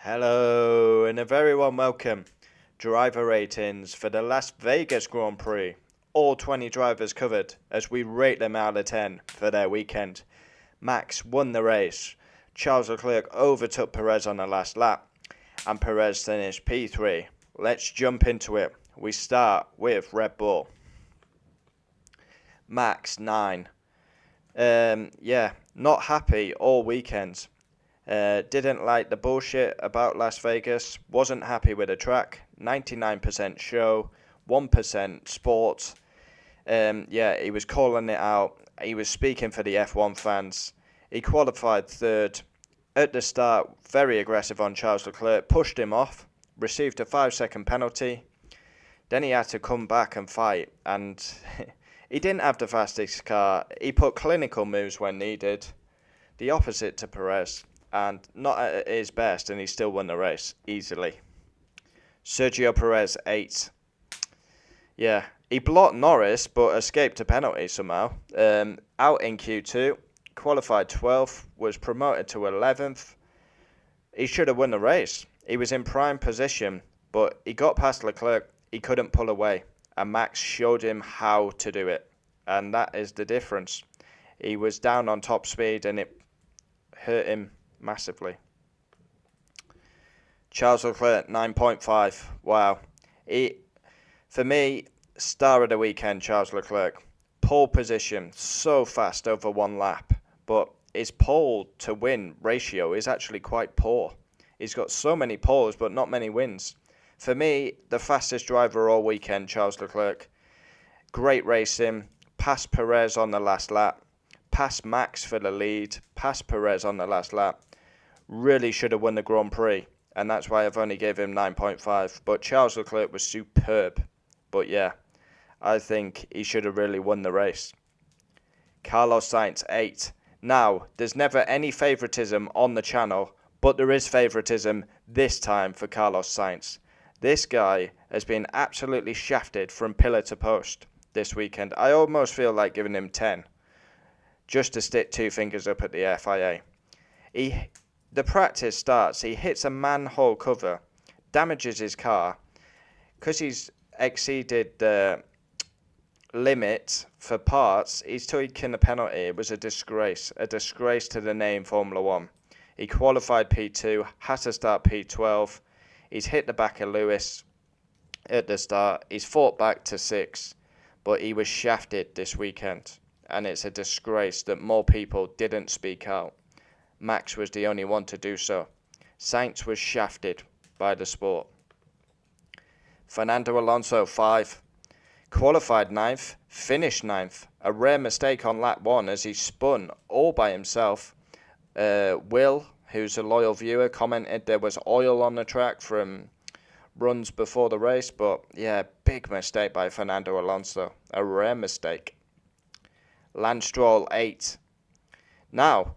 Hello, and a very warm welcome. Driver ratings for the Las Vegas Grand Prix. All 20 drivers covered as we rate them out of 10 for their weekend. Max won the race. Charles Leclerc overtook Perez on the last lap, and Perez finished P3. Let's jump into it. We start with Red Bull. Max 9. Not happy all weekend. Didn't like the bullshit about Las Vegas. Wasn't happy with the track. 99% show, 1% sport. He was calling it out. He was speaking for the F1 fans. He qualified third. At the start, very aggressive on Charles Leclerc. Pushed him off. Received a 5-second penalty. Then he had to come back and fight. And he didn't have the fastest car. He put clinical moves when needed. The opposite to Perez. And not at his best, and he still won the race easily. Sergio Perez, 8. Yeah, he blocked Norris, but escaped a penalty somehow. Out in Q2, qualified 12th, was promoted to 11th. He should have won the race. He was in prime position, but he got past Leclerc. He couldn't pull away, and Max showed him how to do it. And that is the difference. He was down on top speed, and it hurt him massively. Charles Leclerc, 9.5. Wow. For me, star of the weekend, Charles Leclerc. Pole position, so fast over one lap. But his pole to win ratio is actually quite poor. He's got so many poles, but not many wins. For me, the fastest driver all weekend, Charles Leclerc. Great racing. Passed Perez on the last lap. Passed Max for the lead. Passed Perez on the last lap. Really should have won the Grand Prix, and that's why I've only gave him 9.5. But Charles Leclerc was superb. But yeah, I think he should have really won the race. Carlos Sainz, 8. Now, there's never any favouritism on the channel, but there is favouritism this time for Carlos Sainz. This guy has been absolutely shafted from pillar to post this weekend. I almost feel like giving him 10, just to stick two fingers up at the FIA. The practice starts, he hits a manhole cover, damages his car. Because he's exceeded the limit for parts, he's taken a penalty. It was a disgrace to the name Formula 1. He qualified P2, had to start P12. He's hit the back of Lewis at the start. He's fought back to 6, but he was shafted this weekend. And it's a disgrace that more people didn't speak out. Max was the only one to do so. Sainz was shafted by the sport. Fernando Alonso, 5. Qualified 9th, finished 9th. A rare mistake on lap 1 as he spun all by himself. Will, who's a loyal viewer, commented there was oil on the track from runs before the race. But yeah, big mistake by Fernando Alonso. A rare mistake. Lance Stroll, 8. Now,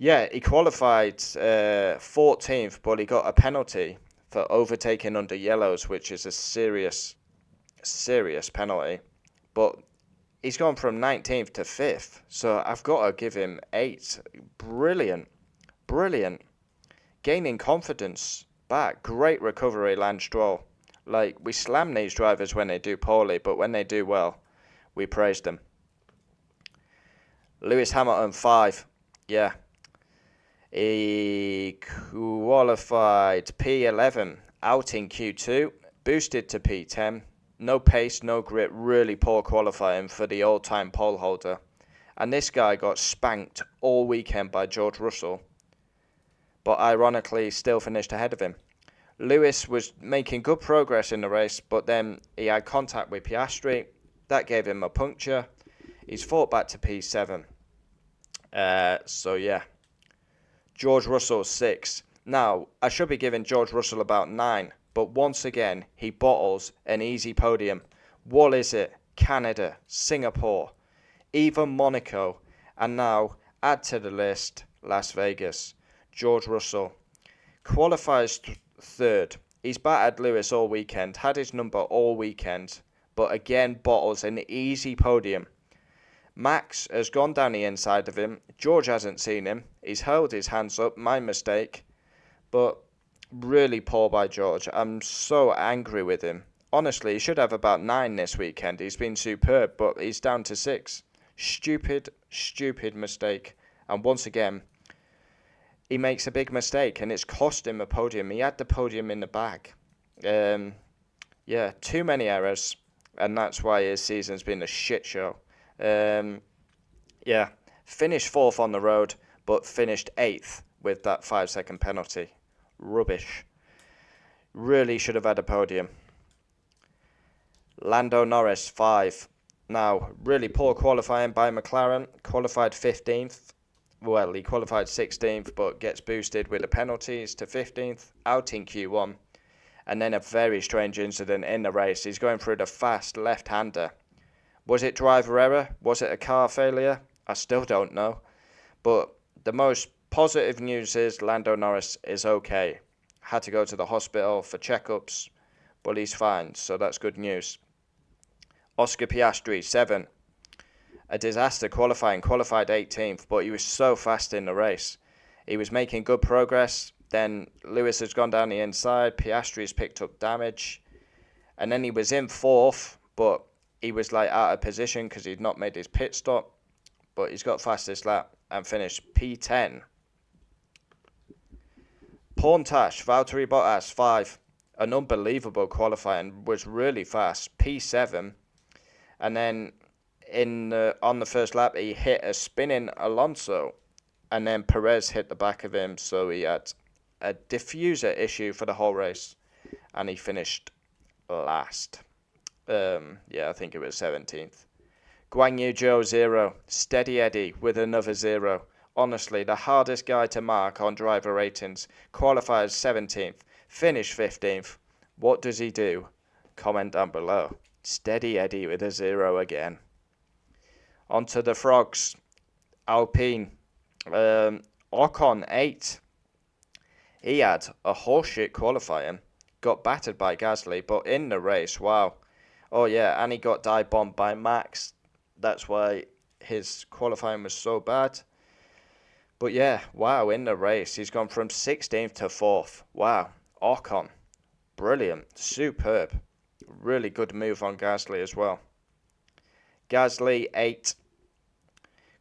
yeah, he qualified 14th, but he got a penalty for overtaking under yellows, which is a serious penalty. But he's gone from 19th to 5th, so I've got to give him 8. Brilliant. Gaining confidence back. Great recovery, Lance Stroll. Like, we slam these drivers when they do poorly, but when they do well, we praise them. Lewis Hamilton, 5. Yeah. He qualified P11, out in Q2, boosted to P10. No pace, no grip, really poor qualifying for the all-time pole holder. And this guy got spanked all weekend by George Russell, but ironically still finished ahead of him. Lewis was making good progress in the race, but then he had contact with Piastri. That gave him a puncture. He's fought back to P7. So yeah. George Russell, 6. Now, I should be giving George Russell about 9, but once again, he bottles an easy podium. What is it? Canada, Singapore, even Monaco, and now, add to the list, Las Vegas. George Russell qualifies third. He's battered Lewis all weekend, had his number all weekend, but again bottles an easy podium. Max has gone down the inside of him. George hasn't seen him. He's held his hands up. My mistake. But Really poor by George. I'm so angry with him. Honestly, he should have about 9 this weekend. He's been superb, but he's down to 6. Stupid, stupid mistake. And once again, he makes a big mistake, and it's cost him a podium. He had the podium in the bag. Yeah, too many errors, and that's why his season's been a shit show. Yeah, finished 4th on the road, but finished 8th with that 5-second penalty. Rubbish. Really should have had a podium. Lando Norris, 5. Now, really poor qualifying by McLaren. Qualified 15th. Well, he qualified 16th, but gets boosted with the penalties to 15th, out in Q1. And then a very strange incident in the race. He's going through the fast left-hander. Was it driver error? Was it a car failure? I still don't know. But the most positive news is Lando Norris is okay. Had to go to the hospital for checkups, but he's fine, so that's good news. Oscar Piastri, 7. A disaster qualifying, qualified 18th, but he was so fast in the race. He was making good progress, then Lewis has gone down the inside, Piastri's picked up damage, and then he was in 4th, but he was like out of position because he'd not made his pit stop, but he's got fastest lap and finished P10. Porntash, Valtteri Bottas, 5. An unbelievable qualifying, was really fast, P7, and then on the first lap, he hit a spinning Alonso, and then Perez hit the back of him, so he had a diffuser issue for the whole race, and he finished last. I think it was 17th. Guan Yu Zhou, 0. Steady Eddie with another 0. Honestly, the hardest guy to mark on driver ratings. Qualifies 17th, finished 15th. What does he do? Comment down below. Steady Eddie with a 0 again. On to the Frogs. Alpine. Ocon, 8. He had a horseshit qualifying. Got battered by Gasly, but in the race, wow. Oh yeah, and he got dive bombed by Max. That's why his qualifying was so bad. But yeah, wow, in the race, he's gone from 16th to 4th. Wow, Ocon. Brilliant. Superb. Really good move on Gasly as well. Gasly, 8.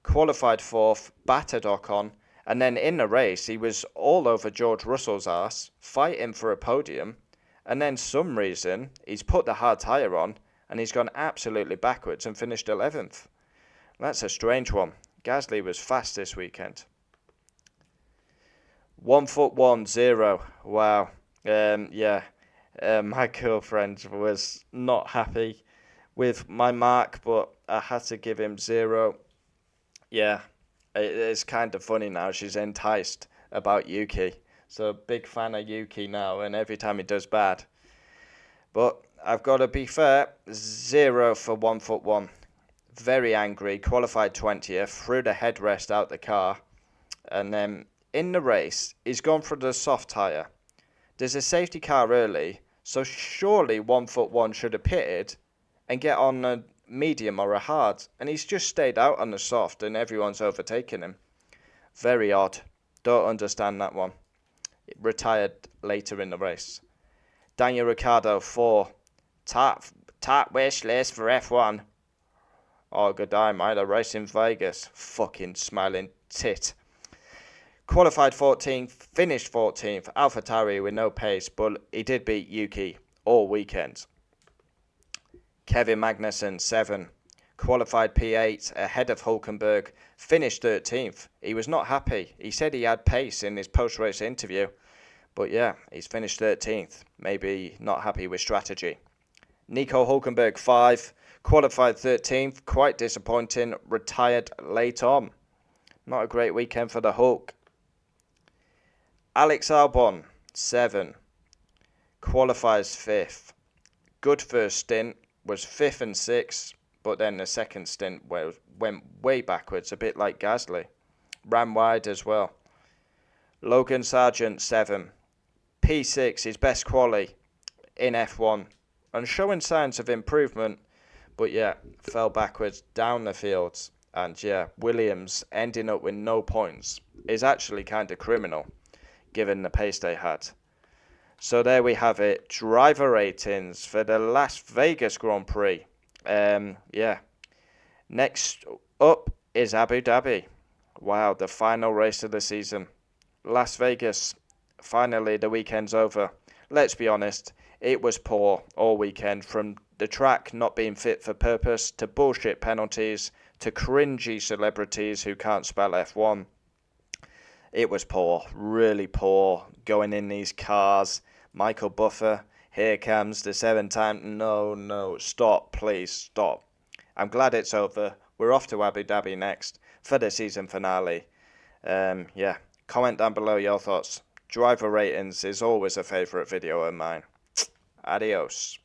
Qualified 4th, battered Ocon, and then in the race he was all over George Russell's arse, fighting for a podium, and then some reason he's put the hard tyre on and he's gone absolutely backwards and finished 11th. That's a strange one. Gasly was fast this weekend. 1-1-0. Wow. My girlfriend was not happy with my mark, but I had to give him 0. Yeah, it's kind of funny now. She's enticed about Yuki. So big fan of Yuki now, and every time he does bad. But I've got to be fair, 0 for 1-1. Very angry, qualified 20th, threw the headrest out the car, and then in the race, he's gone for the soft tyre. There's a safety car early, so surely 1-1 should have pitted and get on a medium or a hard, and he's just stayed out on the soft and everyone's overtaken him. Very odd. Don't understand that one. Retired later in the race. Daniel Ricciardo, 4. Top wish list for F1. Oh, good time. I had a race in Vegas. Fucking smiling tit. Qualified 14th, finished 14th. AlphaTauri with no pace, but he did beat Yuki all weekend. Kevin Magnussen, 7. Qualified P8, ahead of Hulkenberg. Finished 13th. He was not happy. He said he had pace in his post-race interview. But yeah, he's finished 13th. Maybe not happy with strategy. Nico Hulkenberg, 5. Qualified 13th. Quite disappointing. Retired late on. Not a great weekend for the Hulk. Alex Albon, 7. Qualifies 5th. Good first stint. Was 5th and 6th. But then the second stint went way backwards. A bit like Gasly. Ran wide as well. Logan Sargent, 7. P6, his best quali in F1. And showing signs of improvement. But yeah, fell backwards down the fields. And yeah, Williams ending up with no points is actually kind of criminal, given the pace they had. So there we have it. Driver ratings for the Las Vegas Grand Prix. Yeah. Next up is Abu Dhabi. Wow, the final race of the season. Las Vegas. Finally, the weekend's over. Let's be honest, it was poor all weekend, from the track not being fit for purpose to bullshit penalties to cringy celebrities who can't spell F1. It was poor, really poor, going in these cars. Michael Buffer, here comes the 7-time. No, stop, please, stop. I'm glad it's over. We're off to Abu Dhabi next for the season finale. Yeah, comment down below your thoughts. Driver ratings is always a favourite video of mine. Adios.